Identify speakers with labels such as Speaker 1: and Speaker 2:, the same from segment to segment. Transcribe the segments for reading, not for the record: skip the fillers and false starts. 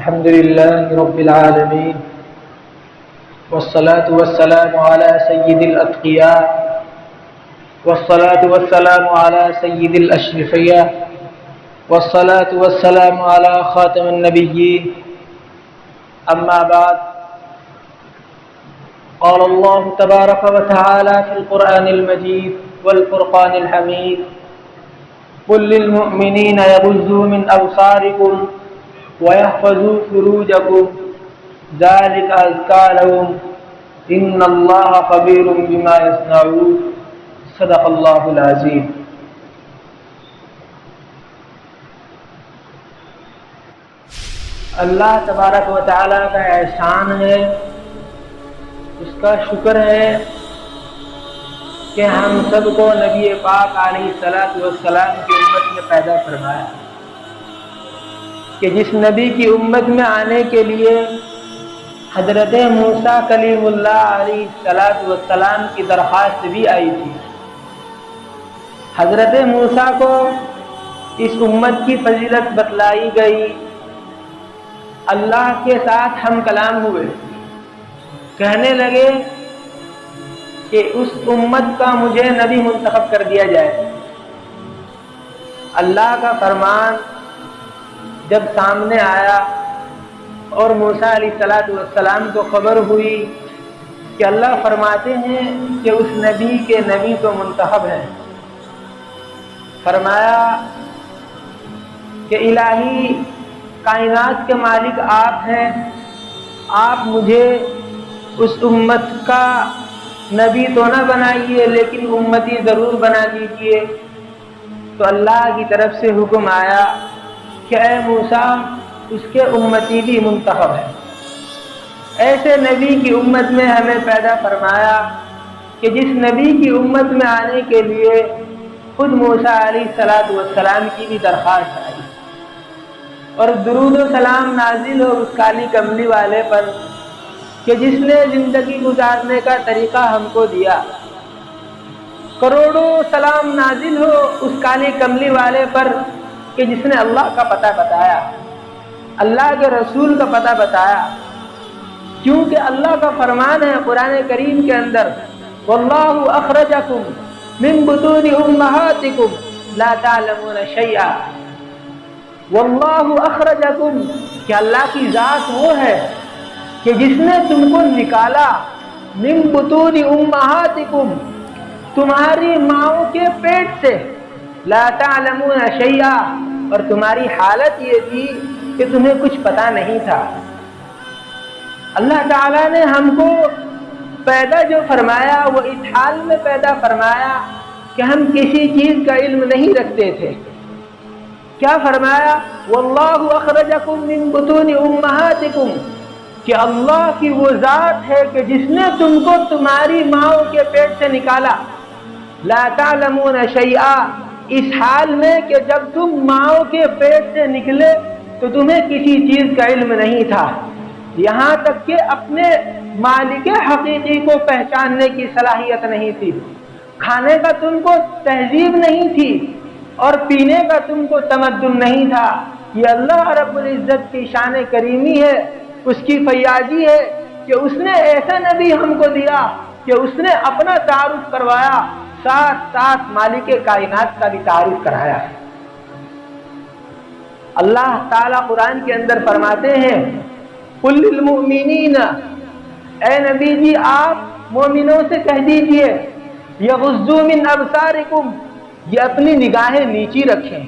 Speaker 1: الحمد لله رب العالمين والصلاة والسلام على سيد الأتقياء والصلاة والسلام على سيد الأشرفياء والصلاة والسلام على خاتم النبيين. أما بعد، قال الله تبارك وتعالى في القرآن المجيد والفرقان الحميد: قل للمؤمنين يغضوا من أبصارهم ويحفظوا فروجهم ذلك أزكى لهم إن الله خبير بما يصنعون. صدق اللہ العظیم. اللہ تبارک و تعالیٰ کا احسان ہے، اس کا شکر ہے کہ ہم سب کو نبی پاک علیہ الصلوۃ والسلام کی امت میں پیدا فرمایا، کہ جس نبی کی امت میں آنے کے لیے حضرت موسیٰ کلیم اللہ علیہ الصلوۃ والسلام کی درخواست بھی آئی تھی. حضرت موسیٰ کو اس امت کی فضیلت بتلائی گئی، اللہ کے ساتھ ہم کلام ہوئے، کہنے لگے کہ اس امت کا مجھے نبی منتخب کر دیا جائے. اللہ کا فرمان جب سامنے آیا اور موسیٰ علیہ الصلوۃ والسلام کو خبر ہوئی کہ اللہ فرماتے ہیں کہ اس نبی کے نبی تو منتخب ہیں، فرمایا کہ الہی کائنات کے مالک آپ ہیں، آپ مجھے اس امت کا نبی تو نہ بنائیے لیکن امتی ضرور بنا دیجیے. تو اللہ کی طرف سے حکم آیا کہ اے موسیٰ، اس کے امتی بھی منتخب ہے. ایسے نبی کی امت میں ہمیں پیدا فرمایا کہ جس نبی کی امت میں آنے کے لیے خود موسیٰ علیہ الصلوۃ والسلام کی بھی درخواست آئی، اور درود و سلام نازل ہو اس کالی کملی والے پر کہ جس نے زندگی گزارنے کا طریقہ ہم کو دیا. کروڑوں سلام نازل ہو اس کالی کملی والے پر کہ جس نے اللہ کا پتہ بتایا، اللہ کے رسول کا پتہ بتایا. کیونکہ اللہ کا فرمان ہے قرآن کریم کے اندر: واللہ اخرجکم من بطون امہاتکم لا تعلمون شیئا. واللہ اخرجکم، کہ اللہ کی ذات وہ ہے کہ جس نے تم کو نکالا، من بطون امہاتکم، تمہاری ماؤں کے پیٹ سے، لا تعلمون شیئا، اور تمہاری حالت یہ تھی کہ تمہیں کچھ پتہ نہیں تھا. اللہ تعالیٰ نے ہم کو پیدا جو فرمایا وہ اس حال میں پیدا فرمایا کہ ہم کسی چیز کا علم نہیں رکھتے تھے. کیا فرمایا؟ واللہ اخرجکم من بطون امہاتکم، کہ اللہ کی وہ ذات ہے کہ جس نے تم کو تمہاری ماؤں کے پیٹ سے نکالا. لا تعلمون شیئا، اس حال میں کہ جب تم ماؤں کے پیٹ سے نکلے تو تمہیں کسی چیز کا علم نہیں تھا، یہاں تک کہ اپنے مالک حقیقی کو پہچاننے کی صلاحیت نہیں تھی، کھانے کا تم کو تہذیب نہیں تھی، اور پینے کا تم کو تمدن نہیں تھا. یہ اللہ رب العزت کی شان کریمی ہے، اس کی فیاضی ہے کہ اس نے ایسا نبی ہم کو دیا کہ اس نے اپنا تعارف کروایا، ساتھ ساتھ مالک کائنات کا بھی تعارف کرایا. اللہ تعالیٰ قرآن کے اندر فرماتے ہیں: قل للمؤمنین، اے نبی جی آپ مومنوں سے کہہ دیجئے، یغضوا من ابصارکم، یہ اپنی نگاہیں نیچی رکھیں،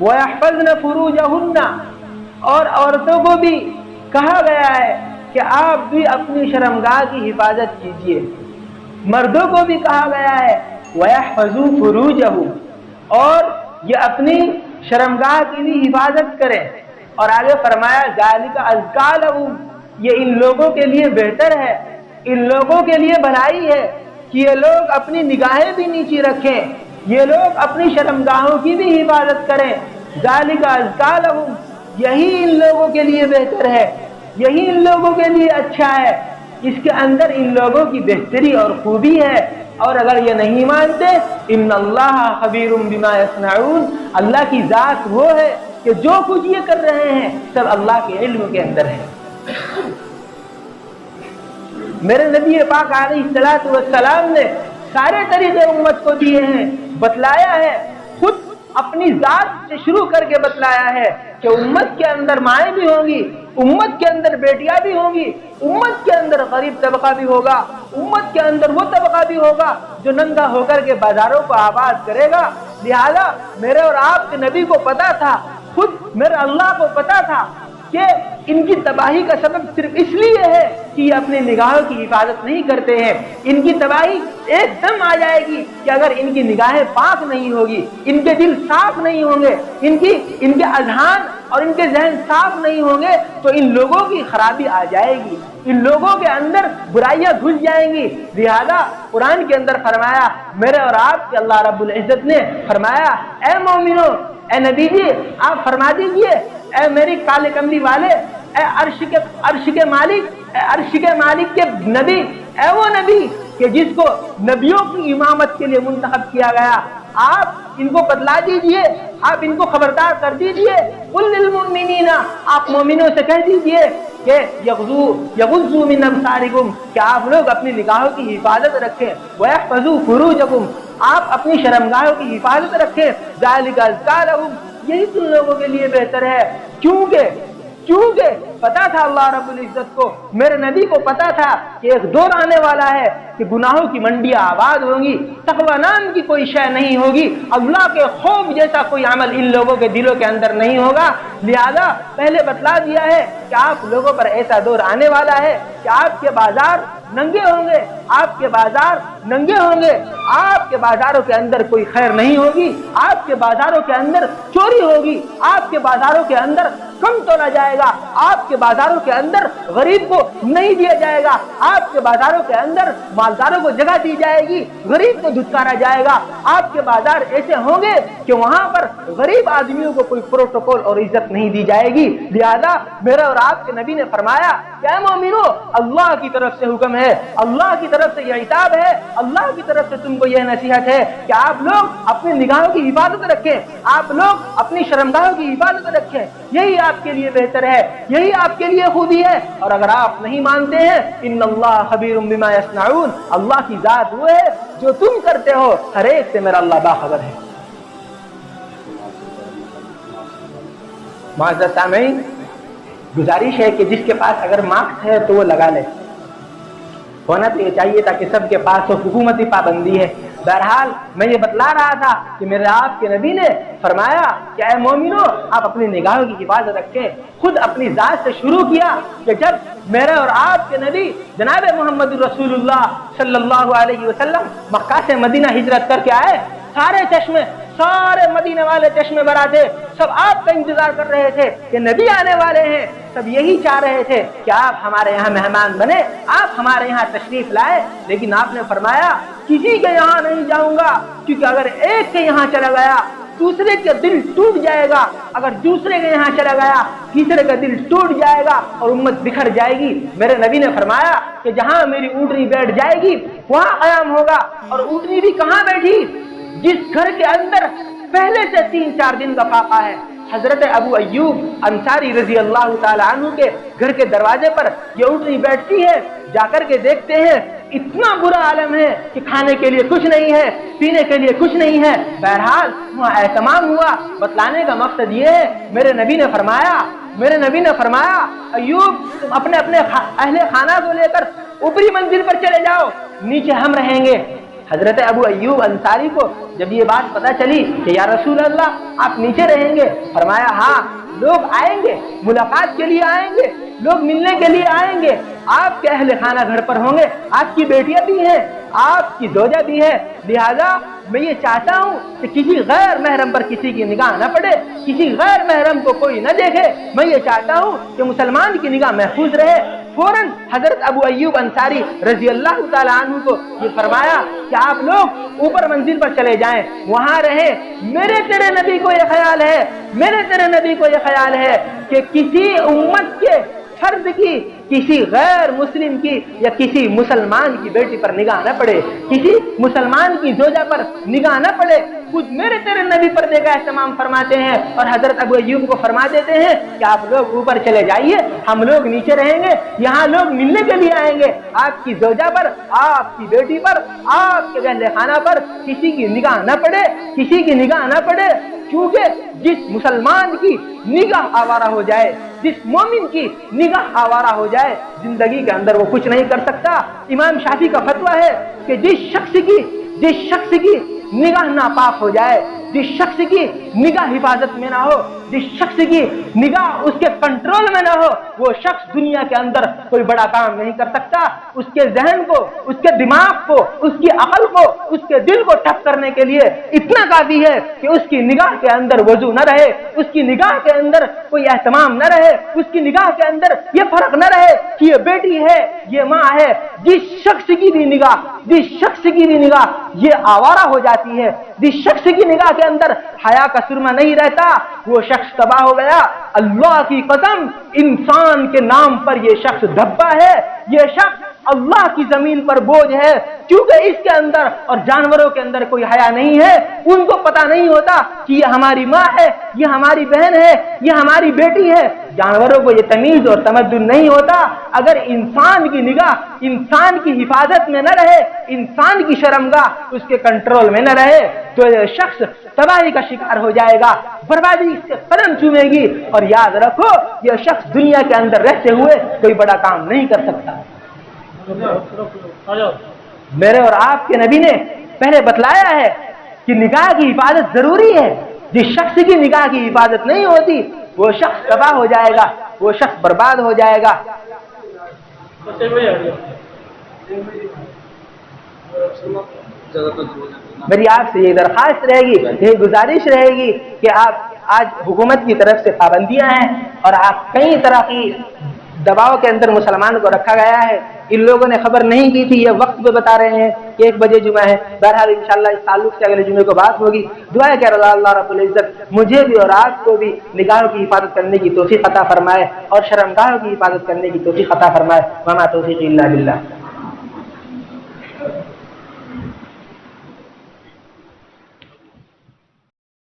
Speaker 1: وَيَحْفَظْنَ فُرُوجَهُنَّ، اور عورتوں کو بھی کہا گیا ہے کہ آپ بھی اپنی شرمگاہ کی حفاظت کیجیے. مردوں کو بھی کہا گیا ہے وَيَحْفَظُوا فُرُوجَهُمْ، اور یہ اپنی شرمگاہ کی بھی حفاظت کریں. اور آگے فرمایا ذَلِكَ أَزْكَىٰ لَهُمْ، یہ ان لوگوں کے لیے بہتر ہے، ان لوگوں کے لیے بھلائی ہے کہ یہ لوگ اپنی نگاہیں بھی نیچی رکھیں، یہ لوگ اپنی شرمگاہوں کی بھی حفاظت کریں. ذَلِكَ أَزْكَىٰ لَهُمْ، یہی ان لوگوں کے لیے بہتر ہے، یہی ان لوگوں کے لیے اچھا ہے، اس کے اندر ان لوگوں کی بہتری اور خوبی ہے. اور اگر یہ نہیں مانتے، ان اللہ خبیر بما یصنعون، اللہ کی ذات وہ ہے کہ جو کچھ یہ کر رہے ہیں سب اللہ کے علم کے اندر ہے۔ میرے نبی پاک علیہ الصلوۃ والسلام نے سارے طریقے امت کو دیے ہیں، بتلایا ہے، خود اپنی ذات سے شروع کر کے بتلایا ہے کہ امت کے اندر مائیں بھی ہوں گی، امت کے اندر بیٹیاں بھی ہوں گی، امت کے اندر غریب طبقہ بھی ہوگا، امت کے اندر وہ طبقہ بھی ہوگا جو ننگا ہو کر کے بازاروں کو آباد کرے گا۔ لہذا میرے اور آپ کے نبی کو پتا تھا، خود میرے اللہ کو پتا تھا کہ ان کی تباہی کا سبب صرف اس لیے ہے کہ یہ اپنے نگاہوں کی حفاظت نہیں کرتے ہیں۔ ان کی تباہی ایک دم آ جائے گی کہ اگر ان کی نگاہیں پاک نہیں ہوگی، ان کے دل صاف نہیں ہوں گے، ان کے اذہان اور ان کے ذہن صاف نہیں ہوں گے تو ان لوگوں کی خرابی آ جائے گی، ان لوگوں کے اندر برائیاں گھس جائیں گی۔ لہذا قرآن کے اندر فرمایا، میرے اور آپ کے اللہ رب العزت نے فرمایا، اے مومنو، اے نبی جی آپ فرما دیجئے، اے میری کالے کملی والے، اے عرش کے مالک کے نبی، اے وہ نبی کہ جس کو نبیوں کی امامت کے لیے منتخب کیا گیا، آپ ان کو بتلا دیجئے، آپ ان کو خبردار کر دیجئے، قل للمؤمنین، آپ مومنوں سے کہہ دیجئے کہ یغضوا من ابصارکم، کہ آپ لوگ اپنی نگاہوں کی حفاظت رکھیں، ویحفظوا فروجکم، آپ اپنی شرمگاہوں کی حفاظت رکھیں، ذالک ازکی لہم، یہی تم لوگوں کے لیے بہتر ہے۔ کیونکہ پتا تھا اللہ رب العزت کو، میرے نبی کو پتا تھا کہ ایک دور آنے والا ہے کہ گناہوں کی منڈیاں آباد ہوں گی، تقوی نام کی کوئی شے نہیں ہوگی، اللہ کے خوف جیسا کوئی عمل ان لوگوں کے دلوں کے اندر نہیں ہوگا۔ لہذا پہلے بتلا دیا ہے کہ آپ لوگوں پر ایسا دور آنے والا ہے کہ آپ کے بازار ننگے ہوں گے، آپ کے بازار ننگے ہوں گے، آپ کے بازاروں کے اندر کوئی خیر نہیں ہوگی، آپ کے بازاروں کے اندر چوری ہوگی، آپ کے بازاروں کے اندر کم تولا جائے گا، آپ کے بازاروں کے اندر غریب کو نہیں دیا جائے گا، آپ کے بازاروں کے اندر مالداروں کو جگہ دی جائے گی، غریب کو دھتکارا جائے گا، آپ کے بازار ایسے ہوں گے کہ وہاں پر غریب آدمیوں کو کوئی پروٹوکول اور عزت نہیں دی جائے گی۔ لہذا میرے اور آپ کے نبی نے فرمایا کہ اے مومنو، اللہ کی طرف سے حکم ہے، اللہ کی طرف سے یہ عتاب ہے، اللہ کی طرف سے تم کو یہ نصیحت ہے کہ آپ لوگ اپنی نگاہوں کی حفاظت رکھیں، آپ لوگ اپنی شرمگاہوں کی حفاظت رکھیں، یہی آپ کے لیے بہتر ہے، یہی آپ کے لیے خوبی ہے۔ اور اگر آپ نہیں مانتے ہیں، ان اللہ خبیر بما یصنعون، اللہ کی ذات وہ ہے جو تم کرتے ہو ہر ایک سے میرا اللہ باخبر ہے۔ معزز سامعین، گزارش ہے کہ جس کے پاس اگر مارکس ہے تو وہ لگا لے، ہونا تو یہ چاہیے تھا کہ سب کے پاس تو حکومتی پابندی ہے۔ بہرحال میں یہ بتلا رہا تھا کہ میرے آپ کے نبی نے فرمایا کہ اے مومنو، آپ اپنی نگاہوں کی حفاظت رکھیں، خود اپنی ذات سے شروع کیا کہ جب میرے اور آپ کے نبی جناب محمد رسول اللہ صلی اللہ علیہ وسلم مکہ سے مدینہ ہجرت کر کے آئے، سارے مدینے والے چشمے برا تھے، سب آپ کا انتظار کر رہے تھے کہ نبی آنے والے ہیں، سب یہی چاہ رہے تھے کہ آپ ہمارے یہاں مہمان بنے، آپ ہمارے یہاں تشریف لائے، لیکن آپ نے فرمایا کسی کے یہاں نہیں جاؤں گا، کیونکہ اگر ایک کے یہاں چلا گیا دوسرے کا دل ٹوٹ جائے گا، اگر دوسرے کے یہاں چلا گیا تیسرے کا دل ٹوٹ جائے گا اور امت بکھر جائے گی۔ میرے نبی نے فرمایا کہ جہاں میری اونٹنی بیٹھ جائے گی وہاں قیام ہوگا، اور اونٹنی بھی کہاں بیٹھی؟ جس گھر کے اندر پہلے سے 3-4 دن کا فاقہ ہے۔ حضرت ابو ایوب انصاری رضی اللہ تعالی عنہ کے گھر کے دروازے پر یہ اونٹنی بیٹھتی ہے، جا کر کے دیکھتے ہیں اتنا برا عالم ہے کہ کھانے کے لیے کچھ نہیں ہے، پینے کے لیے کچھ نہیں ہے۔ بہرحال وہاں اہتمام ہوا، بتلانے کا مقصد یہ ہے، میرے نبی نے فرمایا ایوب تم اپنے اہل خانہ کو لے کر اوپری منزل پر چلے جاؤ، نیچے ہم رہیں گے۔ حضرت ابو ایوب انصاری کو جب یہ بات پتہ چلی کہ یا رسول اللہ آپ نیچے رہیں گے، فرمایا ہاں، لوگ آئیں گے، ملاقات کے لیے آئیں گے، لوگ ملنے کے لیے آئیں گے، آپ کے اہل خانہ گھر پر ہوں گے، آپ کی بیٹیاں بھی ہیں، آپ کی زوجہ بھی ہے، لہذا میں یہ چاہتا ہوں کہ کسی غیر محرم پر کسی کی نگاہ نہ پڑے، کسی غیر محرم کو کوئی نہ دیکھے، میں یہ چاہتا ہوں کہ مسلمان کی نگاہ محفوظ رہے۔ فوراً حضرت ابو ایوب انصاری رضی اللہ تعالیٰ عنہ کو یہ فرمایا کہ آپ لوگ اوپر منزل پر چلے جائیں، وہاں رہیں۔ میرے تیرے نبی کو یہ خیال ہے کہ کسی امت کے فرد کی کسی غیر مسلم کی یا کسی مسلمان کی بیٹی پر نگاہ نہ پڑے، کسی مسلمان کی زوجہ پر نگاہ نہ پڑے۔ خود میرے تیرے نبی پردے کا اہتمام فرماتے ہیں اور حضرت ابو ایوب کو فرما دیتے ہیں کہ آپ لوگ اوپر چلے جائیے، ہم لوگ نیچے رہیں گے، یہاں لوگ ملنے کے لیے آئیں گے، آپ کی زوجہ پر، آپ کی بیٹی پر، آپ کے اہل خانہ پر کسی کی نگاہ نہ پڑے، کسی کی نگاہ نہ پڑے، کیونکہ جس مسلمان کی نگاہ آوارہ ہو جائے، جس مومن کی نگاہ آوارہ ہو جائے، زندگی کے اندر وہ کچھ نہیں کر سکتا۔ امام شافعی کا فتویٰ ہے کہ جس شخص کی نگاہ ناپاک ہو جائے، جس شخص کی نگاہ حفاظت میں نہ ہو، جس شخص کی نگاہ اس کے کنٹرول میں نہ ہو، وہ شخص دنیا کے اندر کوئی بڑا کام نہیں کر سکتا۔ اس کے ذہن کو، اس کے دماغ کو، اس کی عقل کو، اس کے دل کو ٹھپ کرنے کے لیے اتنا کافی ہے کہ اس کی نگاہ کے اندر وضو نہ رہے، اس کی نگاہ کے اندر کوئی اہتمام نہ رہے، اس کی نگاہ کے اندر یہ فرق نہ رہے کہ یہ بیٹی ہے، یہ ماں ہے۔ جس شخص کی بھی نگاہ یہ آوارہ ہو جاتی ہے، جس شخص کی نگاہ کے اندر حیا کا سرمہ نہیں رہتا، وہ شخص تباہ ہو گیا۔ اللہ کی قسم، انسان کے نام پر یہ شخص دھبا ہے، یہ شخص اللہ کی زمین پر بوجھ ہے، کیونکہ اس کے اندر اور جانوروں کے اندر کوئی حیا نہیں ہے۔ ان کو پتہ نہیں ہوتا کہ یہ ہماری ماں ہے، یہ ہماری بہن ہے، یہ ہماری بیٹی ہے۔ جانوروں کو یہ تمیز اور تمدن نہیں ہوتا۔ اگر انسان کی نگاہ انسان کی حفاظت میں نہ رہے، انسان کی شرمگاہ اس کے کنٹرول میں نہ رہے، تو یہ شخص تباہی کا شکار ہو جائے گا، بربادی اس کے قدم چومے گی۔ اور یاد رکھو، یہ شخص دنیا کے اندر رہتے ہوئے کوئی بڑا کام نہیں کر سکتا۔ میرے اور آپ کے نبی نے پہلے بتلایا ہے کہ نگاہ کی حفاظت ضروری ہے۔ جس شخص کی نگاہ کی حفاظت نہیں ہوتی، وہ شخص تباہ ہو جائے گا، وہ شخص برباد ہو جائے گا۔ میری آپ سے یہ درخواست رہے گی، یہ گزارش رہے گی کہ آپ آج حکومت کی طرف سے پابندیاں ہیں اور آپ کئی طرح کی دباؤ کے اندر مسلمان کو رکھا گیا ہے۔ ان لوگوں نے خبر نہیں کی تھی، یہ وقت پہ بتا رہے ہیں کہ 1 بجے جمعہ ہے۔ بہرحال انشاءاللہ اس تعلق سے اگلے جمعے کو بات ہوگی۔ دعا ہے کہ اللہ رب العزت مجھے بھی اور آپ کو بھی نگاہوں کی حفاظت کرنے کی توفیق عطا فرمائے اور شرمگاہوں کی حفاظت کرنے کی توفیق عطا فرمائے۔ وما توفیقی الا باللہ۔